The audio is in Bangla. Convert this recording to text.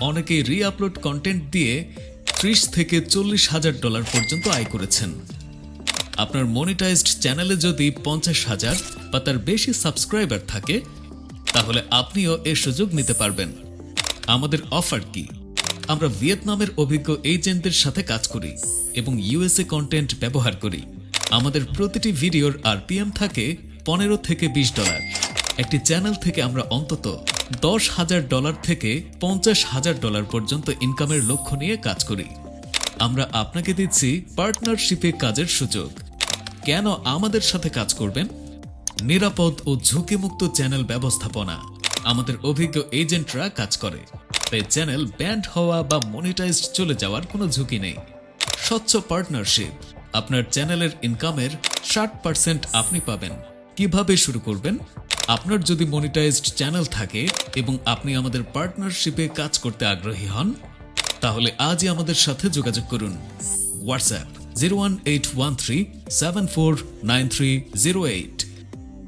অনেকেই রি-আপলোড কন্টেন্ট দিয়ে 30 থেকে 40,000 ডলার পর্যন্ত আয় করেছেন। আপনার মনিটাইজড চ্যানেলে যদি 50,000 বা তার বেশি সাবস্ক্রাইবার থাকে, তাহলে আপনিও এর সুযোগ নিতে পারবেন। আমাদের অফার কি? আমরা ভিয়েতনামের অভিজ্ঞ এজেন্টদের সাথে কাজ করি এবং ইউএসএ কন্টেন্ট ব্যবহার করি। আমাদের প্রতিটি ভিডিওর আরপিএম থাকে 15 থেকে 20 ডলার। একটি চ্যানেল থেকে আমরা অন্তত $10,000 থেকে $50,000 পর্যন্ত ইনকামের লক্ষ্য নিয়ে কাজ করি। আমরা আপনাকে দিচ্ছি পার্টনারশিপে কাজের সুযোগ। কেন আমাদের সাথে কাজ করবেন? নিরাপদ ও ঝুঁকিমুক্ত চ্যানেল ব্যবস্থাপনা। আমাদের অভিজ্ঞ এজেন্টরা কাজ করে, তাই চ্যানেল ব্যান্ড হওয়া বা মনিটাইজড চলে যাওয়ার কোনো ঝুঁকি নেই। স্বচ্ছ পার্টনারশিপ। আপনার চ্যানেলের ইনকামের 60% আপনি পাবেন। কিভাবে শুরু করবেন? আপনার যদি মনিটাইজড চ্যানেল থাকে এবং আপনি আমাদের পার্টনারশিপে কাজ করতে আগ্রহী হন, তাহলে আজই আমাদের সাথে যোগাযোগ করুন। হোয়াটসঅ্যাপ 01813 749308।